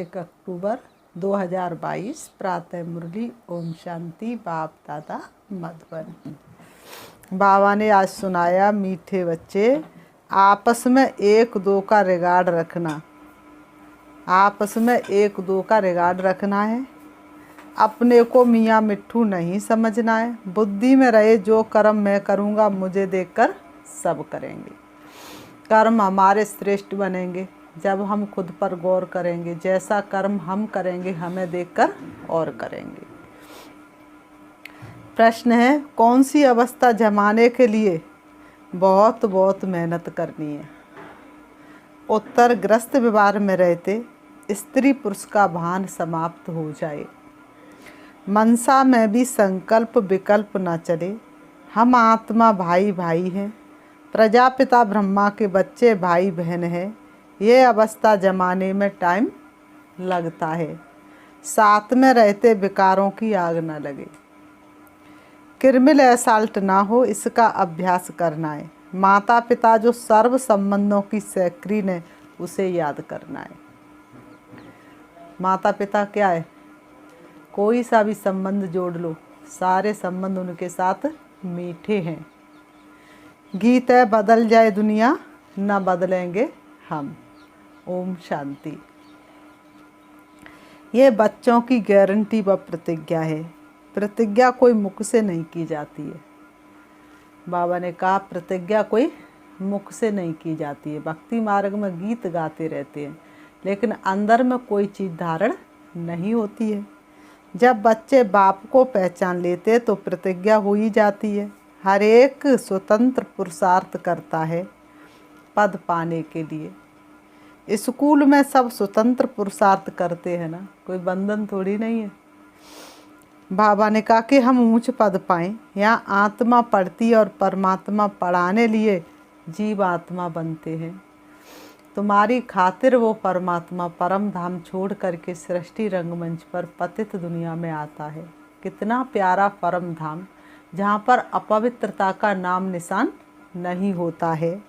1 अक्टूबर 2022 प्रातः मुरली। ओम शांति। बाप दादा मधुबन। बाबा ने आज सुनाया, मीठे बच्चे आपस में एक दो का रिगार्ड रखना। आपस में एक दो का रिगार्ड रखना है। अपने को मियाँ मिट्ठू नहीं समझना है। बुद्धि में रहे जो कर्म मैं करूँगा मुझे देखकर सब करेंगे। कर्म हमारे श्रेष्ठ बनेंगे जब हम खुद पर गौर करेंगे। जैसा कर्म हम करेंगे हमें देखकर और करेंगे। प्रश्न है, कौन सी अवस्था जमाने के लिए बहुत बहुत मेहनत करनी है? उत्तर, ग्रस्त व्यवहार में रहते स्त्री पुरुष का भान समाप्त हो जाए। मनसा में भी संकल्प विकल्प न चले। हम आत्मा भाई भाई हैं। प्रजापिता ब्रह्मा के बच्चे भाई बहन हैं। ये अवस्था जमाने में टाइम लगता है। साथ में रहते विकारों की आग न लगे। किरमिल एसाल्ट ना हो, इसका अभ्यास करना है। माता पिता जो सर्व संबंधों की सक्रीन है उसे याद करना है। माता पिता क्या है? कोई सा भी संबंध जोड़ लो, सारे संबंध उनके साथ मीठे हैं। गीत है, बदल जाए दुनिया न बदलेंगे हम। ओम शांति। ये बच्चों की गारंटी व प्रतिज्ञा है। प्रतिज्ञा कोई मुख से नहीं की जाती है। बाबा ने कहा प्रतिज्ञा कोई मुख से नहीं की जाती है। भक्ति मार्ग में गीत गाते रहते हैं लेकिन अंदर में कोई चीज़ धारण नहीं होती है। जब बच्चे बाप को पहचान लेते तो प्रतिज्ञा हो ही जाती है। हर एक स्वतंत्र पुरुषार्थ करता है पद पाने के लिए। स्कूल में सब स्वतंत्र पुरुषार्थ करते हैं ना, कोई बंधन थोड़ी नहीं है। बाबा ने कहा कि हम ऊंच पद पाएं। यहाँ आत्मा पढ़ती और परमात्मा पढ़ाने लिए जीव आत्मा बनते हैं। तुम्हारी खातिर वो परमात्मा परम धाम छोड़ करके सृष्टि रंगमंच पर पतित दुनिया में आता है। कितना प्यारा परम धाम जहाँ पर अपवित्रता का नाम निशान नहीं होता है।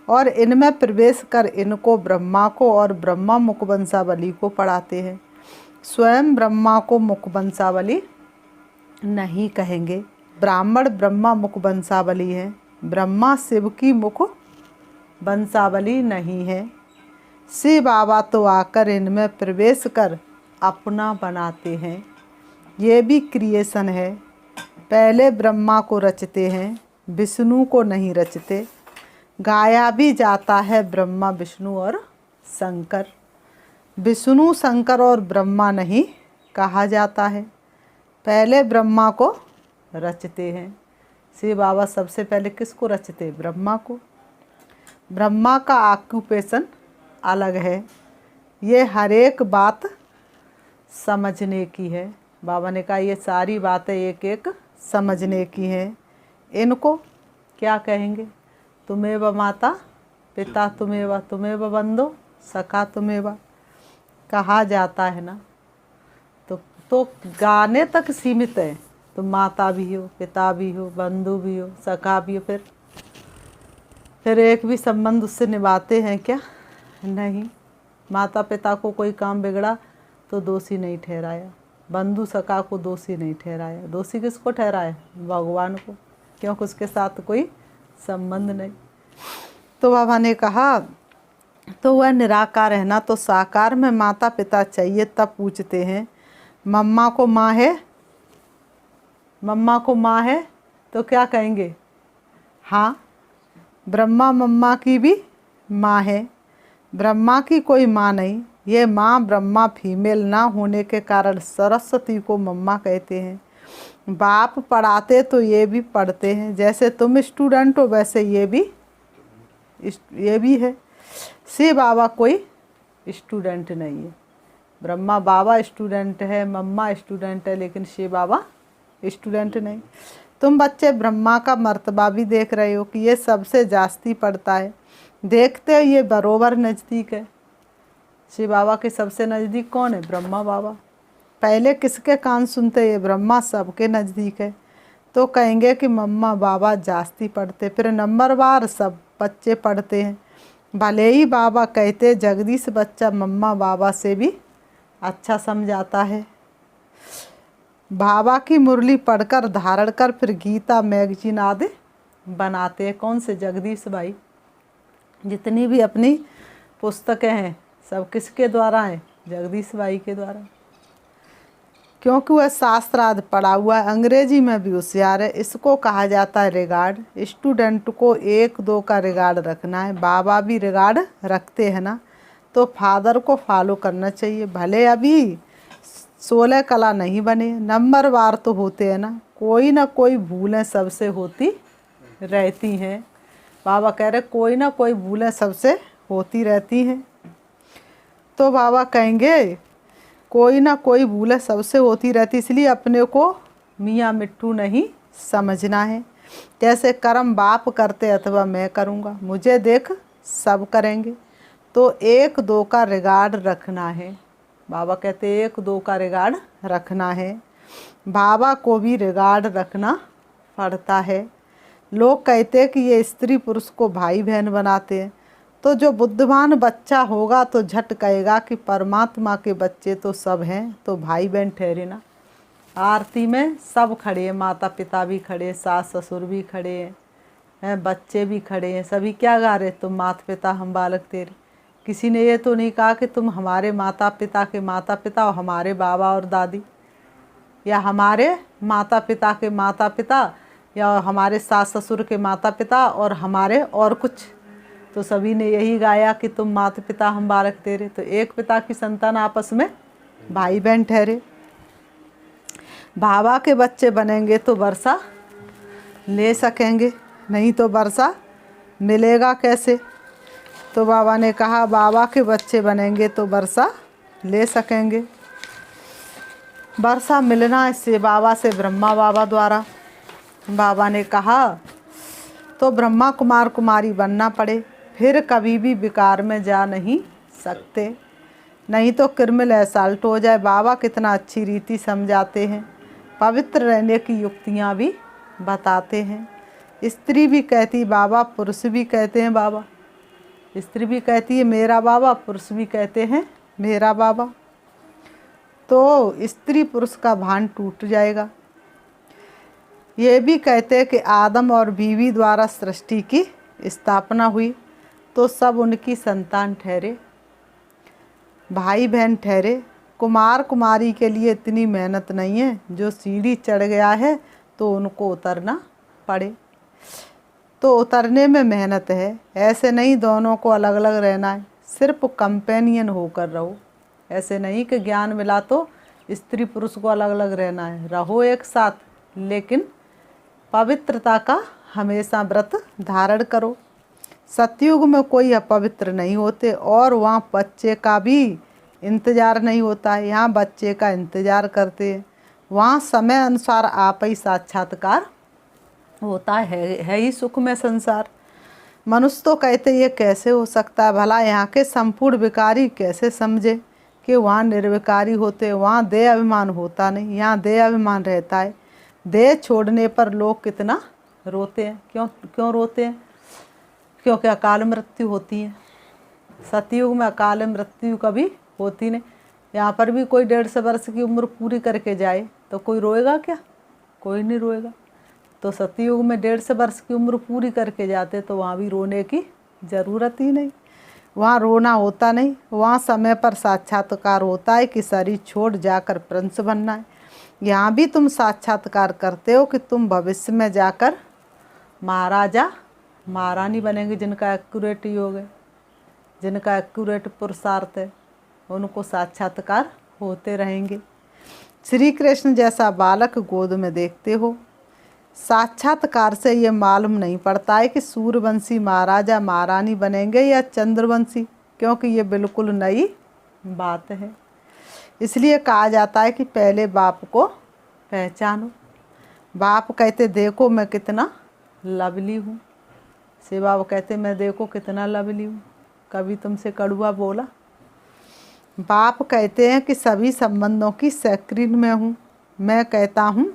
और इनमें प्रवेश कर इनको ब्रह्मा को और ब्रह्मा मुखवंशावली को पढ़ाते हैं। स्वयं ब्रह्मा को मुखवंशावली नहीं कहेंगे। ब्राह्मण ब्रह्मा मुखवंशावली है। ब्रह्मा शिव की मुख वंशावली नहीं है। शिव बाबा तो आकर इनमें प्रवेश कर अपना बनाते हैं। ये भी क्रिएशन है। पहले ब्रह्मा को रचते हैं, विष्णु को नहीं रचते। गाया भी जाता है ब्रह्मा विष्णु और शंकर। विष्णु शंकर और ब्रह्मा नहीं कहा जाता है। पहले ब्रह्मा को रचते हैं। शिव बाबा सबसे पहले किसको रचते? ब्रह्मा को। ब्रह्मा का ऑक्यूपेशन अलग है। ये हर एक बात समझने की है। बाबा ने कहा ये सारी बातें एक एक समझने की हैं। इनको क्या कहेंगे? तुमेव माता पिता तुमेव बंधु सखा तुमेव कहा जाता है ना। तो गाने तक सीमित है। तुम माता भी हो, पिता भी हो, बंधु भी हो, सखा भी हो। फिर एक भी संबंध उससे निभाते हैं क्या? नहीं। माता पिता को कोई काम बिगड़ा तो दोषी नहीं ठहराया। बंधु सखा को दोषी नहीं ठहराया। दोषी किसको ठहराया? भगवान को, क्योंकि उसके साथ कोई संबंध नहीं। तो बाबा ने कहा तो वह निराकार है ना, तो साकार में माता पिता चाहिए। तब पूछते हैं मम्मा को माँ है? मम्मा को माँ है तो क्या कहेंगे? हाँ, ब्रह्मा मम्मा की भी माँ है। ब्रह्मा की कोई माँ नहीं। ये माँ ब्रह्मा फीमेल ना होने के कारण सरस्वती को मम्मा कहते हैं। बाप पढ़ाते तो ये भी पढ़ते हैं। जैसे तुम स्टूडेंट हो वैसे ये भी है। शिव बाबा कोई स्टूडेंट नहीं है। ब्रह्मा बाबा स्टूडेंट है, मम्मा स्टूडेंट है, लेकिन शिव बाबा स्टूडेंट नहीं। तुम बच्चे ब्रह्मा का मर्तबा भी देख रहे हो कि ये सबसे जास्ती पढ़ता है। देखते हो ये बरोबर नज़दीक है। शिव बाबा के सबसे नज़दीक कौन है? ब्रह्मा बाबा। पहले किसके कान सुनते? ये ब्रह्मा सबके नज़दीक है। तो कहेंगे कि मम्मा बाबा जास्ती पढ़ते। फिर नंबर बार सब बच्चे पढ़ते हैं। भले ही बाबा कहते जगदीश बच्चा मम्मा बाबा से भी अच्छा समझाता है। बाबा की मुरली पढ़कर धारण कर फिर गीता मैगजीन आदि बनाते हैं। कौन से? जगदीश भाई। जितनी भी अपनी पुस्तकें हैं सब किसके द्वारा हैं? जगदीश भाई के द्वारा, क्योंकि वह शास्त्रार्थ पढ़ा हुआ है, अंग्रेजी में भी होशियार है। इसको कहा जाता है रिगार्ड। स्टूडेंट को 1-2 का रिगार्ड रखना है। बाबा भी रिगार्ड रखते हैं ना, तो फादर को फॉलो करना चाहिए। भले अभी 16 कला नहीं बने, नंबरवार तो होते हैं ना कोई भूलें सबसे होती रहती हैं। बाबा कह रहे कोई ना कोई भूलें सबसे होती रहती हैं। तो बाबा कहेंगे कोई ना कोई भूलें सबसे होती रहती, इसलिए अपने को मियाँ मिट्ठू नहीं समझना है। जैसे कर्म बाप करते अथवा मैं करूँगा, मुझे देख सब करेंगे, तो 1-2 का रिगार्ड रखना है। बाबा कहते 1-2 का रिगार्ड रखना है। बाबा को भी रिगार्ड रखना पड़ता है। लोग कहते हैं कि ये स्त्री पुरुष को भाई बहन बनाते हैं, तो जो बुद्धिमान बच्चा होगा तो झट कहेगा कि परमात्मा के बच्चे तो सब हैं, तो भाई बहन ठहरे ना। आरती में सब खड़े हैं, माता पिता भी खड़े, सास ससुर भी खड़े हैं, बच्चे भी खड़े हैं। सभी क्या गा रहे? तुम माता पिता हम बालक तेरे। किसी ने ये तो नहीं कहा कि तुम हमारे माता पिता के माता पिता और हमारे बाबा और दादी, या हमारे माता पिता के माता पिता, या हमारे सास ससुर के माता पिता और हमारे और कुछ। तो सभी ने यही गाया कि तुम माता पिता हम बालक तेरे। तो एक पिता की संतान आपस में भाई बहन ठहरे। बाबा के बच्चे बनेंगे तो वर्षा ले सकेंगे, नहीं तो वर्षा मिलेगा कैसे? तो बाबा ने कहा बाबा के बच्चे बनेंगे तो वर्षा ले सकेंगे। वर्षा मिलना इससे बाबा से ब्रह्मा बाबा द्वारा। बाबा ने कहा तो ब्रह्मा कुमार कुमारी बनना पड़े, फिर कभी भी विकार में जा नहीं सकते, नहीं तो क्रिमिनल असल्ट हो जाए। बाबा कितना अच्छी रीति समझाते हैं, पवित्र रहने की युक्तियाँ भी बताते हैं। स्त्री भी कहती बाबा, पुरुष भी कहते हैं बाबा। स्त्री भी कहती है मेरा बाबा, पुरुष भी कहते हैं मेरा बाबा। तो स्त्री पुरुष का भान टूट जाएगा। ये भी कहते हैं कि आदम और बीवी द्वारा सृष्टि की स्थापना हुई, तो सब उनकी संतान ठहरे, भाई बहन ठहरे। कुमार कुमारी के लिए इतनी मेहनत नहीं है, जो सीढ़ी चढ़ गया है तो उनको उतरना पड़े, तो उतरने में मेहनत है। ऐसे नहीं दोनों को अलग अलग रहना है, सिर्फ कंपेनियन होकर रहो। ऐसे नहीं कि ज्ञान मिला तो स्त्री पुरुष को अलग अलग रहना है, रहो एक साथ, लेकिन पवित्रता का हमेशा व्रत धारण करो। सतयुग में कोई अपवित्र नहीं होते, और वहाँ बच्चे का भी इंतज़ार नहीं होता है। यहाँ बच्चे का इंतज़ार करते हैं, वहाँ समय अनुसार आप ही साक्षात्कार होता है ही सुख में संसार। मनुष्य तो कहते ये कैसे हो सकता है, भला यहाँ के संपूर्ण विकारी कैसे समझे कि वहाँ निर्विकारी होते, वहाँ देह अभिमान होता नहीं, यहाँ देह अभिमान रहता है। देह छोड़ने पर लोग कितना रोते हैं। क्यों रोते हैं? क्योंकि अकाल मृत्यु होती है। सतयुग में अकाल मृत्यु कभी होती नहीं। यहाँ पर भी कोई 150 वर्ष की उम्र पूरी करके जाए तो कोई रोएगा क्या? कोई नहीं रोएगा। तो सतयुग में 150 वर्ष की उम्र पूरी करके जाते तो वहाँ भी रोने की ज़रूरत ही नहीं। वहाँ रोना होता नहीं, वहाँ समय पर साक्षात्कार होता है कि शरीर छोड़ जाकर प्रिंस बनना है। यहाँ भी तुम साक्षात्कार करते हो कि तुम भविष्य में जाकर महाराजा महारानी बनेंगे, जिनका एक्यूरेट योग है, जिनका एक्यूरेट पुरुषार्थ है, उनको साक्षात्कार होते रहेंगे। श्री कृष्ण जैसा बालक गोद में देखते हो। साक्षात्कार से ये मालूम नहीं पड़ता है कि सूर्यवंशी महाराजा महारानी बनेंगे या चंद्रवंशी, क्योंकि ये बिल्कुल नई बात है। इसलिए कहा जाता है कि पहले बाप को पहचानो। बाप कहते देखो मैं कितना लवली हूँ, से बाप कहते मैं देखो कितना लवली हूँ, कभी तुमसे कड़ुआ बोला। बाप कहते हैं कि सभी संबंधों की स्क्रीन में हूँ, मैं कहता हूँ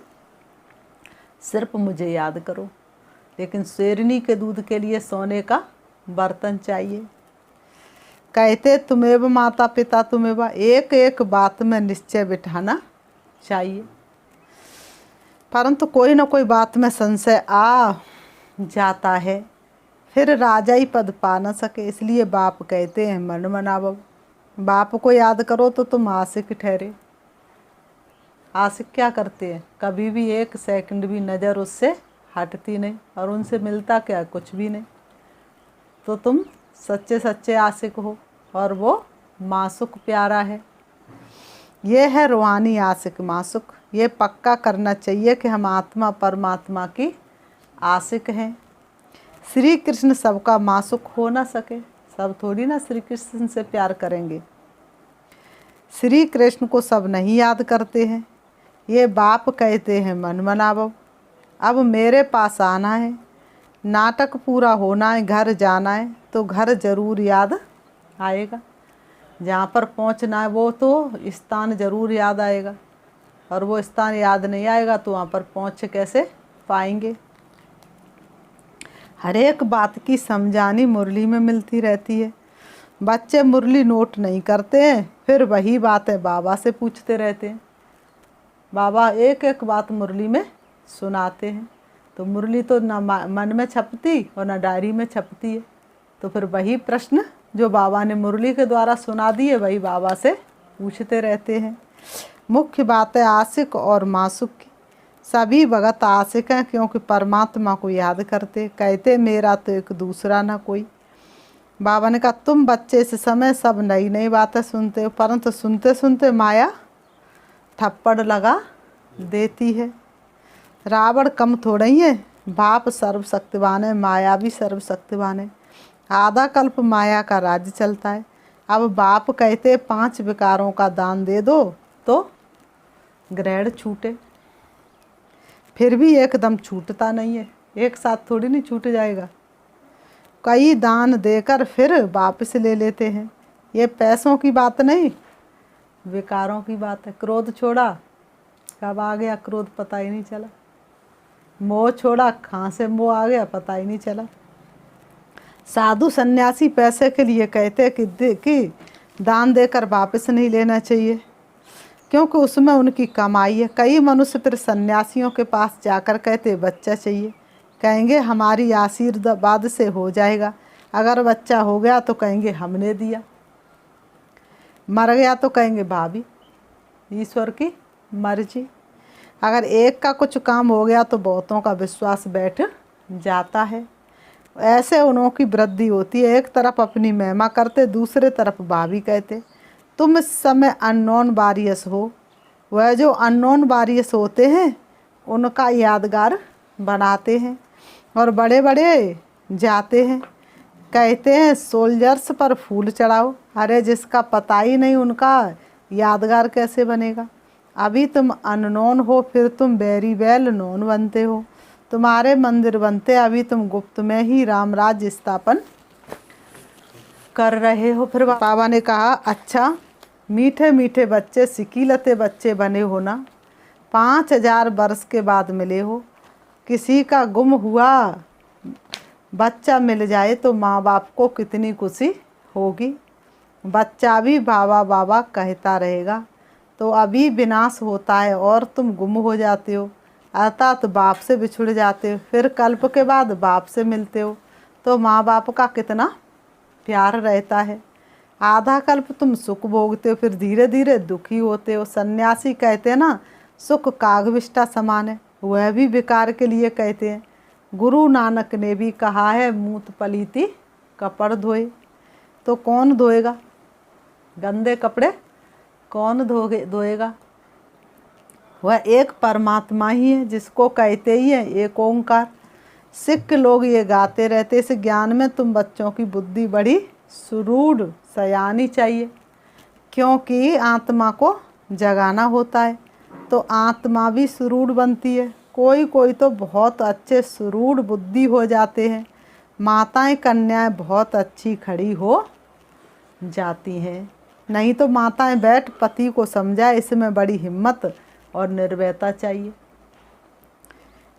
सिर्फ मुझे याद करो। लेकिन शेरनी के दूध के लिए सोने का बर्तन चाहिए। कहते तुम्हें माता पिता तुम्हें, एक एक बात में निश्चय बिठाना चाहिए। परंतु कोई ना कोई बात में संशय आ जाता है, फिर राजा ही पद पा न सके। इसलिए बाप कहते हैं मन मनावो। बाप को याद करो तो तुम आशिक ठहरे। आशिक क्या करते हैं, कभी भी एक सेकंड भी नज़र उससे हटती नहीं, और उनसे मिलता क्या, कुछ भी नहीं। तो तुम सच्चे सच्चे आशिक हो, और वो मासुक प्यारा है। ये है रूहानी आशिक मासुक। ये पक्का करना चाहिए कि हम आत्मा परमात्मा की आशिक हैं। श्री कृष्ण सबका मासुक हो ना सके, सब थोड़ी ना श्री कृष्ण से प्यार करेंगे। श्री कृष्ण को सब नहीं याद करते हैं। ये बाप कहते हैं मन मनावो। अब मेरे पास आना है, नाटक पूरा होना है, घर जाना है, तो घर ज़रूर याद आएगा। जहाँ पर पहुँचना है वो तो स्थान ज़रूर याद आएगा, और वो स्थान याद नहीं आएगा तो वहाँ पर पहुँच कैसे पाएंगे। हर एक बात की समझानी मुरली में मिलती रहती है। बच्चे मुरली नोट नहीं करते हैं, फिर वही बातें बाबा से पूछते रहते हैं। बाबा एक एक बात मुरली में सुनाते हैं, तो मुरली तो न मन में छपती और न डायरी में छपती है। तो फिर वही प्रश्न जो बाबा ने मुरली के द्वारा सुना दिए वही बाबा से पूछते रहते हैं। मुख्य बात है आशिक और मासुक की। सभी भगत आशिक हैं, क्योंकि परमात्मा को याद करते। कहते मेरा तो एक दूसरा ना कोई। बाबा ने कहा तुम बच्चे इस समय सब नई नई बातें सुनते हो, परंतु सुनते सुनते माया थप्पड़ लगा देती है। रावण कम थोड़ा ही है, बाप सर्वशक्तिवान है, माया भी सर्वशक्तिवान है। आधा कल्प माया का राज्य चलता है। अब बाप कहते 5 विकारों का दान दे दो तो ग्रहण छूटे, फिर भी एकदम छूटता नहीं है, एक साथ थोड़ी नहीं छूट जाएगा। कई दान देकर फिर वापस ले लेते हैं। ये पैसों की बात नहीं, विकारों की बात है। क्रोध छोड़ा, कब आ गया क्रोध पता ही नहीं चला। मोह छोड़ा, कहाँ से मोह आ गया पता ही नहीं चला। साधु सन्यासी पैसे के लिए कहते कि दान देकर वापस नहीं लेना चाहिए, क्योंकि उसमें उनकी कमाई है। कई मनुष्य फिर सन्यासियों के पास जाकर कहते बच्चा चाहिए, कहेंगे हमारी आशीर्वाद से हो जाएगा। अगर बच्चा हो गया तो कहेंगे हमने दिया, मर गया तो कहेंगे भाभी ईश्वर की मर्जी। अगर एक का कुछ काम हो गया तो बहुतों का विश्वास बैठ जाता है। ऐसे उन्हों की वृद्धि होती है। एक तरफ अपनी महिमा करते, दूसरे तरफ भाभी कहते। तुम इस समय अननोन वारियस हो। वह जो अननोन वारियस होते हैं उनका यादगार बनाते हैं, और बड़े बड़े जाते हैं कहते हैं सोल्जर्स पर फूल चढ़ाओ। अरे जिसका पता ही नहीं उनका यादगार कैसे बनेगा। अभी तुम अननोन हो, फिर तुम वेरी वेल नोन बनते हो। तुम्हारे मंदिर बनते, अभी तुम गुप्त में ही राम राज्य स्थापन कर रहे हो। फिर बाबा ने कहा अच्छा मीठे मीठे बच्चे, सिकीलते बच्चे बने हो ना, 5000 वर्ष के बाद मिले हो। किसी का गुम हुआ बच्चा मिल जाए तो माँ बाप को कितनी खुशी होगी। बच्चा भी बाबा बाबा कहता रहेगा। तो अभी विनाश होता है और तुम गुम हो जाते हो, अर्थात बाप से बिछुड़ जाते हो। फिर कल्प के बाद बाप से मिलते हो, तो माँ बाप का कितना प्यार रहता है। आधा कल्प तुम सुख भोगते हो, फिर धीरे धीरे दुखी होते हो। सन्यासी कहते हैं ना सुख कागविष्टा समान है, वह भी विकार के लिए कहते हैं। गुरु नानक ने भी कहा है मूत पलीती कपड़ धोए। तो कौन धोएगा गंदे कपड़े, कौन धोएगा। वह एक परमात्मा ही है जिसको कहते ही है एक ओंकार। सिख लोग ये गाते रहते। इस ज्ञान में तुम बच्चों की बुद्धि बड़ी सुरूढ़ सयानी चाहिए, क्योंकि आत्मा को जगाना होता है तो आत्मा भी सुरूढ़ बनती है। कोई कोई तो बहुत अच्छे सुरूढ़ बुद्धि हो जाते हैं। माताएं कन्याएं बहुत अच्छी खड़ी हो जाती हैं। नहीं तो माताएं बैठ पति को समझाए, इसमें बड़ी हिम्मत और निर्भयता चाहिए।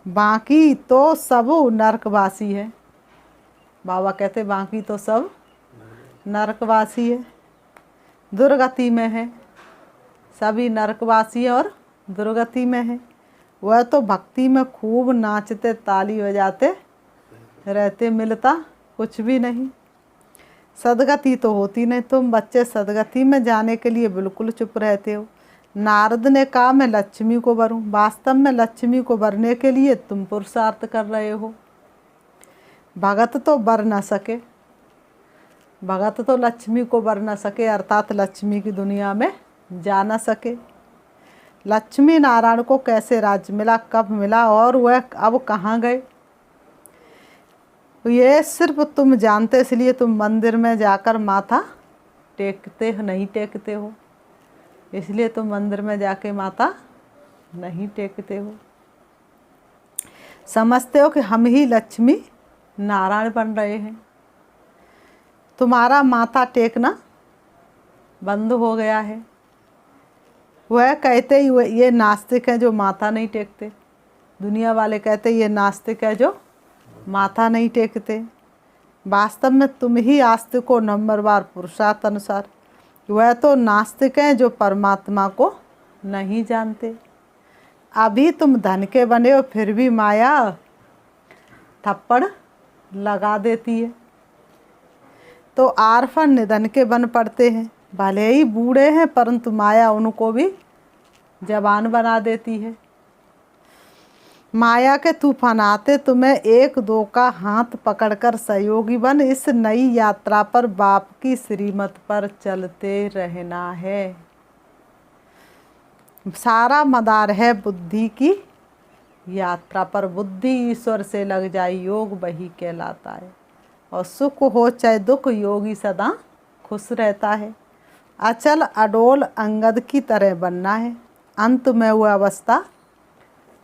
बाकी तो सब नरकवासी है। बाबा कहते बाकी तो सब नरकवासी है, दुर्गति में है, सभी नरकवासी हैं और दुर्गति में है। वह तो भक्ति में खूब नाचते ताली बजाते रहते, मिलता कुछ भी नहीं। सदगति तो होती नहीं, तुम बच्चे सदगति में जाने के लिए बिल्कुल चुप रहते हो। नारद ने कहा मैं लक्ष्मी को वरूं, वास्तव में लक्ष्मी को वरने के लिए तुम पुरुषार्थ कर रहे हो। भगत तो वर न सके, भगत तो लक्ष्मी को वर न सके, अर्थात लक्ष्मी की दुनिया में जा न सके। लक्ष्मी नारायण को कैसे राज्य मिला, कब मिला और वह अब कहाँ गए, ये सिर्फ तुम जानते, इसलिए तुम मंदिर में जाकर माथा टेकते नहीं टेकते हो, इसलिए तुम मंदिर में जाके माथा नहीं टेकते हो। समझते हो कि हम ही लक्ष्मी नारायण बन रहे हैं। तुम्हारा माथा टेकना बंद हो गया है। वह कहते ही ये नास्तिक हैं जो माथा नहीं टेकते, दुनिया वाले कहते ये नास्तिक है जो माथा नहीं टेकते। वास्तव में तुम ही आस्तिक हो नंबरवार पुरुषार्थ अनुसार। वह तो नास्तिक हैं जो परमात्मा को नहीं जानते। अभी तुम धन के बने हो, फिर भी माया थप्पड़ लगा देती है। तो आरफन निधन के बन पड़ते हैं, भले ही बूढ़े हैं परंतु माया उनको भी जवान बना देती है। माया के तूफान आते, तुम्हें एक दो का हाथ पकड़कर सहयोगी बन इस नई यात्रा पर बाप की श्रीमत पर चलते रहना है। सारा मदार है बुद्धि की यात्रा पर। बुद्धि ईश्वर से लग जाए योग वही कहलाता है, और सुख हो चाहे दुख योगी सदा खुश रहता है। अचल अडोल अंगद की तरह बनना है, अंत में वह अवस्था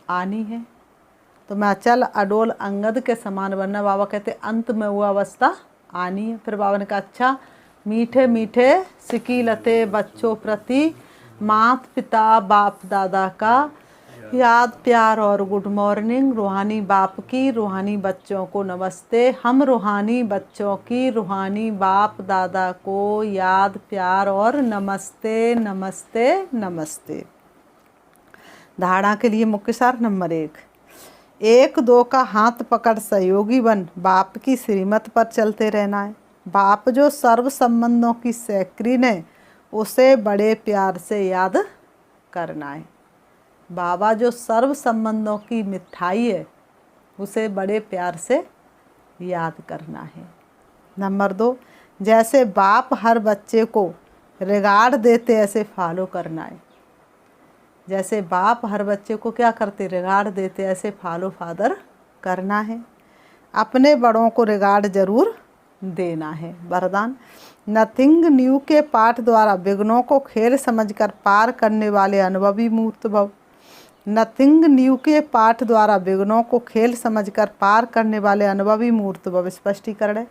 आनी है। तो मैं अचल अडोल अंगद के समान बनना, बाबा कहते अंत में वो अवस्था आनी है। फिर बाबा ने कहा अच्छा मीठे मीठे सिकीलते बच्चों प्रति माता पिता बाप दादा का याद प्यार और गुड मॉर्निंग। रूहानी बाप की रूहानी बच्चों को नमस्ते। हम रूहानी बच्चों की रूहानी बाप दादा को याद प्यार और नमस्ते नमस्ते नमस्ते। धारणा के लिए मुख्य सार नंबर 1, एक दो का हाथ पकड़ सहयोगी बन बाप की श्रीमत पर चलते रहना है। बाप जो सर्व संबंधों की सेक्रीन है उसे बड़े प्यार से याद करना है। बाबा जो सर्व संबंधों की मिठाई है उसे बड़े प्यार से याद करना है। नंबर 2, जैसे बाप हर बच्चे को रिगार्ड देते ऐसे फॉलो करना है। जैसे बाप हर बच्चे को क्या करते, रिगार्ड देते, ऐसे फॉलो फादर करना है। अपने बड़ों को रिगार्ड जरूर देना है। वरदान, नथिंग न्यू के पाठ द्वारा विघ्नों को खेल समझकर पार करने वाले अनुभवी मूर्त भव। नथिंग न्यू के पाठ द्वारा विघ्नों को खेल समझकर पार करने वाले अनुभवी मूर्त भव। स्पष्टीकरण है,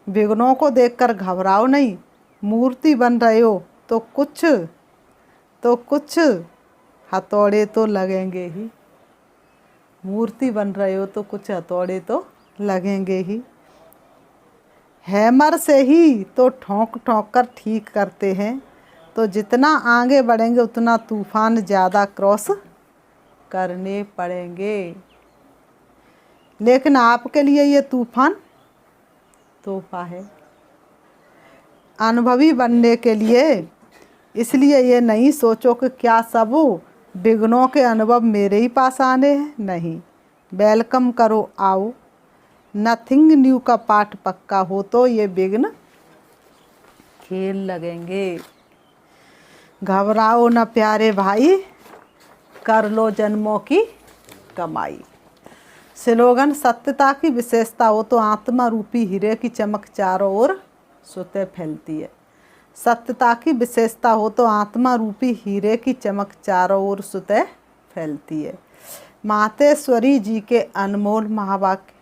विघ्नों को देखकर घबराओ नहीं। मूर्ति बन रहे हो तो कुछ हथौड़े तो लगेंगे ही। मूर्ति बन रहे हो तो कुछ हथौड़े तो लगेंगे ही। हैमर से ही तो ठोंक ठोंक कर ठीक करते हैं, तो जितना आगे बढ़ेंगे उतना तूफान ज़्यादा क्रॉस करने पड़ेंगे। लेकिन आपके लिए ये तूफान तोहफा है अनुभवी बनने के लिए। इसलिए ये नहीं सोचो कि क्या सब विघ्नों के अनुभव मेरे ही पास आने हैं। नहीं, वेलकम करो, आओ। नथिंग न्यू का पाठ पक्का हो तो ये विघ्न खेल लगेंगे। घबराओ न प्यारे भाई, कर लो जन्मों की कमाई। स्लोगन, सत्यता की विशेषता हो तो आत्मा रूपी हीरे की चमक चारों ओर स्वतः फैलती है। सत्यता की विशेषता हो तो आत्मा रूपी हीरे की चमक चारों ओर स्वतः फैलती है। मातेश्वरी जी के अनमोल महावाक्य।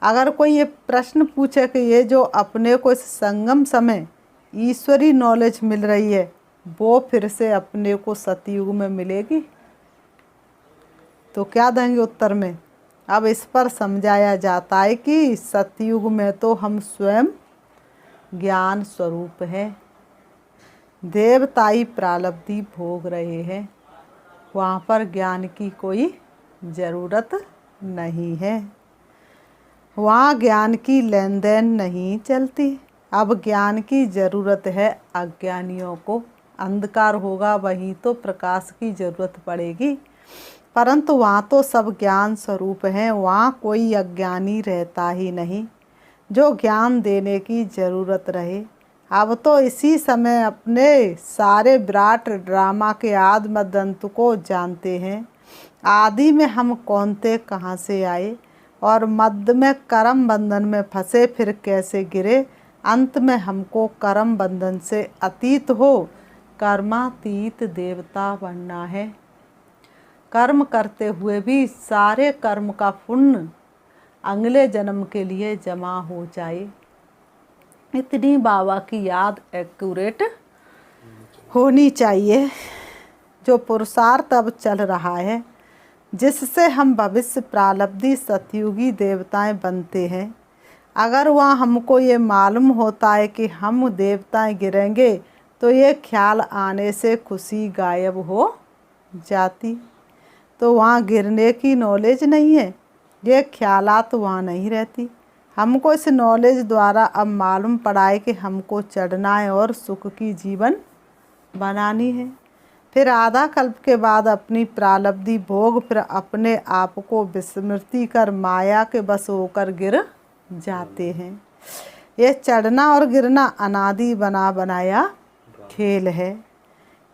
अगर कोई ये प्रश्न पूछे कि ये जो अपने को इस संगम समय ईश्वरी नॉलेज मिल रही है वो फिर से अपने को सतयुग में मिलेगी, तो क्या देंगे उत्तर में? अब इस पर समझाया जाता है कि सतयुग में तो हम स्वयं ज्ञान स्वरूप है। देवताई प्रारब्धि भोग रहे हैं, वहाँ पर ज्ञान की कोई ज़रूरत नहीं है, वहाँ ज्ञान की लेन देन नहीं चलती। अब ज्ञान की ज़रूरत है अज्ञानियों को। अंधकार होगा वहीं तो प्रकाश की ज़रूरत पड़ेगी, परंतु वहाँ तो सब ज्ञान स्वरूप हैं, वहाँ कोई अज्ञानी रहता ही नहीं जो ज्ञान देने की ज़रूरत रहे। अब तो इसी समय अपने सारे विराट ड्रामा के आदि मध्य अंत को जानते हैं। आदि में हम कौन थे, कहाँ से आए, और मध्य में कर्म बंधन में फंसे फिर कैसे गिरे। अंत में हमको कर्म बंधन से अतीत हो कर्मातीत देवता बनना है। कर्म करते हुए भी सारे कर्म का पुण्य अगले जन्म के लिए जमा हो जाए, इतनी बाबा की याद एक्यूरेट होनी चाहिए। जो पुरुषार्थ अब चल रहा है, जिससे हम भविष्य प्रारब्धि सतयुगी देवताएं बनते हैं, अगर वहाँ हमको ये मालूम होता है कि हम देवताएं गिरेंगे तो ये ख्याल आने से खुशी गायब हो जाती। तो वहाँ गिरने की नॉलेज नहीं है, ये ख्यालात वहाँ नहीं रहती। हमको इस नॉलेज द्वारा अब मालूम पड़ा है कि हमको चढ़ना है और सुख की जीवन बनानी है। फिर आधा कल्प के बाद अपनी प्रारब्धि भोग फिर अपने आप को विस्मृति कर माया के बस होकर गिर जाते हैं। ये चढ़ना और गिरना अनादि बना बनाया खेल है।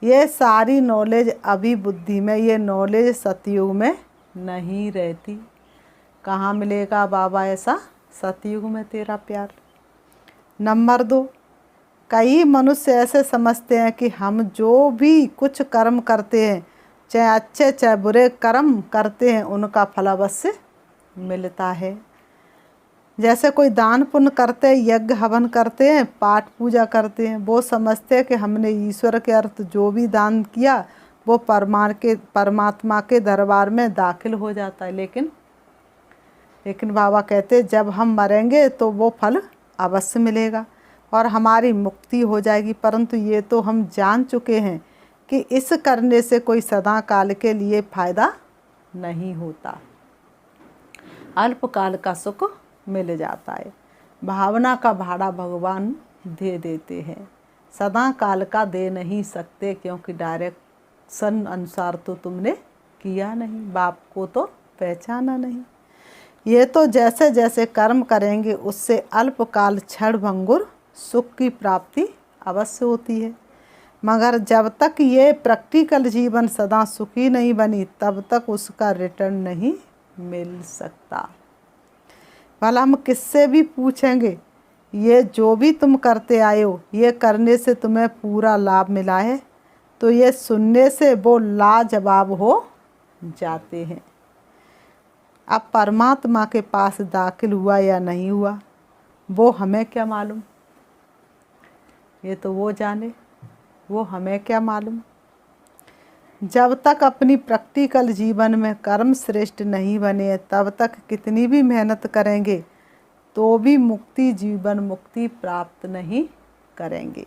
ये सारी नॉलेज अभी बुद्धि में, ये नॉलेज सतयुग में नहीं रहती। कहाँ मिलेगा बाबा ऐसा? सतयुग में तेरा प्यार। नंबर 2, कई मनुष्य ऐसे समझते हैं कि हम जो भी कुछ कर्म करते हैं, चाहे अच्छे चाहे बुरे कर्म करते हैं, उनका फल अवश्य मिलता है। जैसे कोई दान पुण्य करते हैं, यज्ञ हवन करते हैं, पाठ पूजा करते हैं, वो समझते हैं कि हमने ईश्वर के अर्थ जो भी दान किया वो परमात्मा के दरबार में दाखिल हो जाता है। लेकिन बाबा कहते जब हम मरेंगे तो वो फल अवश्य मिलेगा और हमारी मुक्ति हो जाएगी। परंतु ये तो हम जान चुके हैं कि इस करने से कोई सदा काल के लिए फायदा नहीं होता, अल्पकाल का सुख मिल जाता है। भावना का भाड़ा भगवान दे देते हैं, सदा काल का दे नहीं सकते, क्योंकि डायरेक्शन अनुसार तो तुमने किया नहीं, बाप को तो पहचाना नहीं। ये तो जैसे जैसे कर्म करेंगे उससे अल्पकाल क्षण भंगुर सुख की प्राप्ति अवश्य होती है, मगर जब तक ये प्रैक्टिकल जीवन सदा सुखी नहीं बनी तब तक उसका रिटर्न नहीं मिल सकता। भला हम किससे भी पूछेंगे, ये जो भी तुम करते आए हो ये करने से तुम्हें पूरा लाभ मिला है, तो ये सुनने से वो लाजवाब हो जाते हैं। अब परमात्मा के पास दाखिल हुआ या नहीं हुआ वो हमें क्या मालूम, ये तो वो जाने, वो हमें क्या मालूम। जब तक अपनी प्रैक्टिकल जीवन में कर्म श्रेष्ठ नहीं बने तब तक कितनी भी मेहनत करेंगे तो भी मुक्ति जीवन मुक्ति प्राप्त नहीं करेंगे।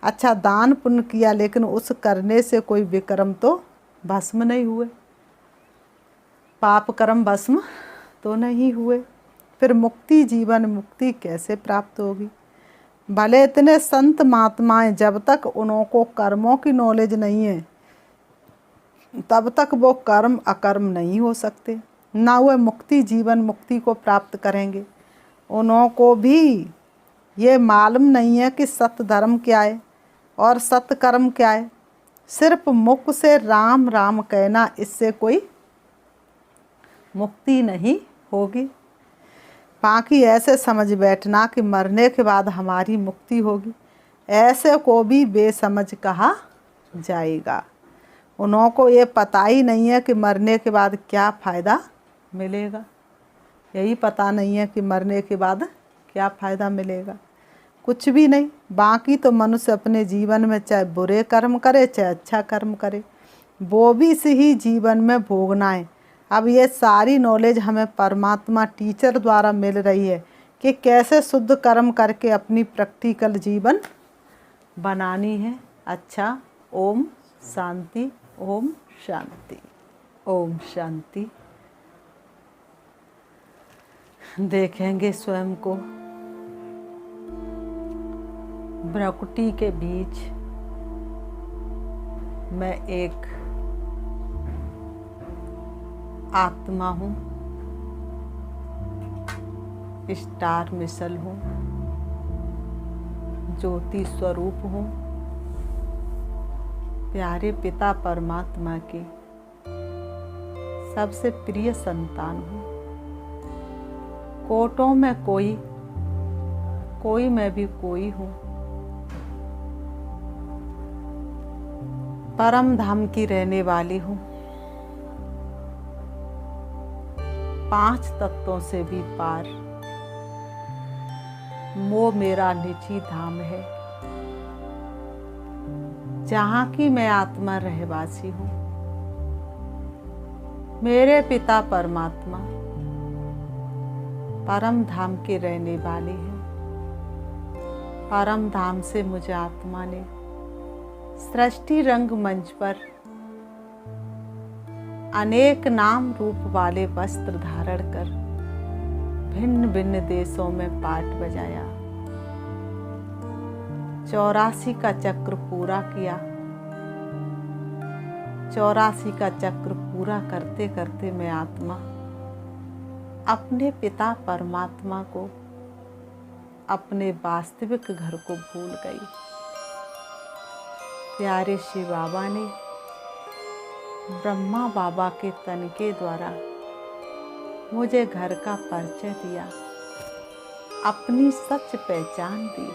अच्छा दान पुण्य किया लेकिन उस करने से कोई विक्रम तो भस्म नहीं हुए, पाप कर्म भस्म तो नहीं हुए, फिर मुक्ति जीवन मुक्ति कैसे प्राप्त होगी। भले इतने संत महात्माएं जब तक उनको कर्मों की नॉलेज नहीं है तब तक वो कर्म अकर्म नहीं हो सकते, ना वह मुक्ति जीवन मुक्ति को प्राप्त करेंगे। उनको भी ये मालूम नहीं है कि सत्य धर्म क्या है और सत्य कर्म क्या है। सिर्फ मुख से राम राम कहना, इससे कोई मुक्ति नहीं होगी। बाकी ऐसे समझ बैठना कि मरने के बाद हमारी मुक्ति होगी, ऐसे को भी बेसमझ कहा जाएगा। उनको ये पता ही नहीं है कि मरने के बाद क्या फ़ायदा मिलेगा, यही पता नहीं है कि मरने के बाद क्या फ़ायदा मिलेगा, कुछ भी नहीं। बाकी तो मनुष्य अपने जीवन में चाहे बुरे कर्म करे चाहे अच्छा कर्म करे, वो भी इसी ही जीवन में भोगना है। अब ये सारी नॉलेज हमें परमात्मा टीचर द्वारा मिल रही है कि कैसे शुद्ध कर्म करके अपनी प्रैक्टिकल जीवन बनानी है। अच्छा, ओम शांति, ओम शांति, ओम शांति। देखेंगे स्वयं को भ्रकुटी के बीच मैं एक आत्मा हूँ, स्टार मिसल हूँ, ज्योति स्वरूप हूँ, प्यारे पिता परमात्मा की सबसे प्रिय संतान हूँ। कोटों में कोई मैं भी कोई हूँ। परम धाम की रहने वाली हूँ। 5 तत्वों से भी पार वो मेरा निजी धाम है, जहाँ की मैं आत्मा रहवासी हूँ। मेरे पिता परमात्मा परम धाम के रहने वाले हैं। परम धाम से मुझे आत्मा ने सृष्टि रंग मंच पर अनेक नाम रूप वाले वस्त्र धारण कर भिन्न भिन्न देशों में पाठ बजाया। 84 का चक्र पूरा किया। 84 का चक्र पूरा करते करते मैं आत्मा अपने पिता परमात्मा को, अपने वास्तविक घर को भूल गई। प्यारे शिव बाबा ने ब्रह्मा बाबा के तन के द्वारा मुझे घर का परिचय दिया, अपनी सच पहचान दी।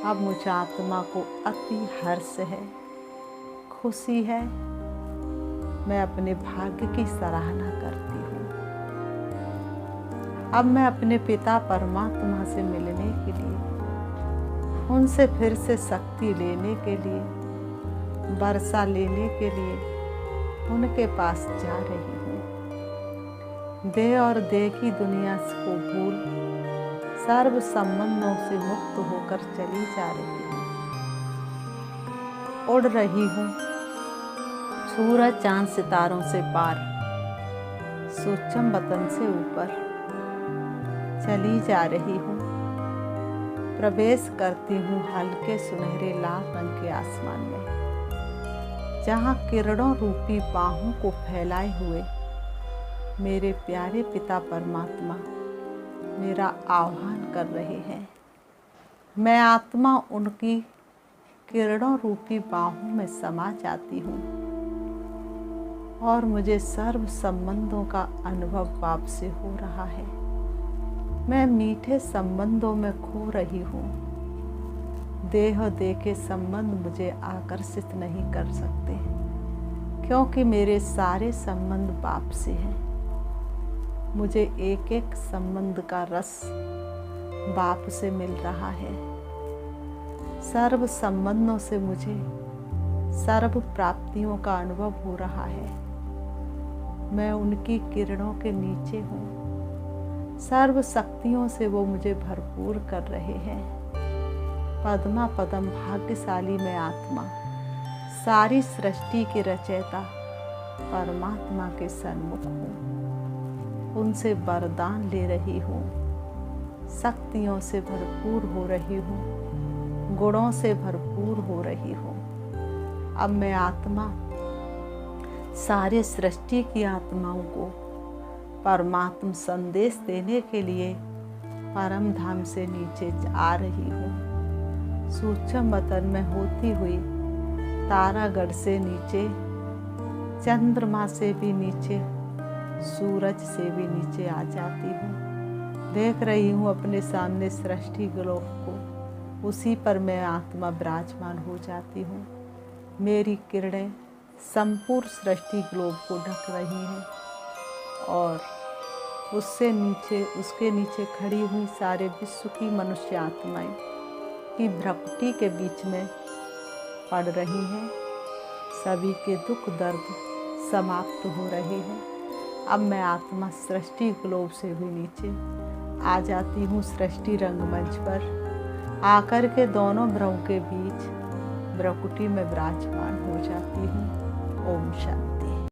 अब मुझे आत्मा को अति हर्ष है, खुशी है। मैं अपने भाग्य की सराहना करती हूँ। अब मैं अपने पिता परमात्मा से मिलने के लिए, उनसे फिर से शक्ति लेने के लिए, वर्षा लेने के लिए उनके पास जा रही हूँ। देह और देह की दुनिया को भूल सर्व संबंधों से मुक्त होकर चली जा रही हूँ। उड़ रही हूँ सूरज चांद सितारों से पार, सूक्ष्म वतन से ऊपर चली जा रही हूँ। प्रवेश करती हूँ हल्के सुनहरे लाल रंग के आसमान में, जहाँ किरणों रूपी बाहों को फैलाए हुए मेरे प्यारे पिता परमात्मा मेरा आह्वान कर रहे हैं। मैं आत्मा उनकी किरणों रूपी बाहों में समा जाती हूँ और मुझे सर्व संबंधों का अनुभव बाप से हो रहा है। मैं मीठे संबंधों में खो रही हूँ। देह के संबंध मुझे आकर्षित नहीं कर सकते, क्योंकि मेरे सारे संबंध बाप से हैं। मुझे एक एक संबंध का रस बाप से मिल रहा है। सर्व संबंधों से मुझे सर्व प्राप्तियों का अनुभव हो रहा है। मैं उनकी किरणों के नीचे हूँ। सर्व शक्तियों से वो मुझे भरपूर कर रहे हैं। पद्मा पदम भाग्यशाली मैं आत्मा, सारी सृष्टि के रचयिता परमात्मा के सन्मुख हूँ। उनसे वरदान ले रही हूँ। शक्तियों से भरपूर हो रही हूँ, गुणों से भरपूर हो रही हूँ। अब मैं आत्मा सारे सृष्टि की आत्माओं को परमात्मा संदेश देने के लिए परम धाम से नीचे आ रही हूँ। सूक्ष्म वतन में होती हुई तारागढ़ से नीचे, चंद्रमा से भी नीचे, सूरज से भी नीचे आ जाती हूँ। देख रही हूँ अपने सामने सृष्टि ग्लोब को, उसी पर मैं आत्मा विराजमान हो जाती हूँ। मेरी किरणें संपूर्ण सृष्टि ग्लोब को ढक रही हैं और उसके नीचे खड़ी हुई सारे विश्व की मनुष्य आत्माएं की भ्रकुटी के बीच में पड़ रही हैं। सभी के दुख दर्द समाप्त हो रहे हैं। अब मैं आत्मा सृष्टि ग्लोब से भी नीचे आ जाती हूँ सृष्टि रंगमंच पर, आकर के दोनों भ्रम के बीच भ्रकुटी में विराजमान हो जाती हूँ। ओम शांति।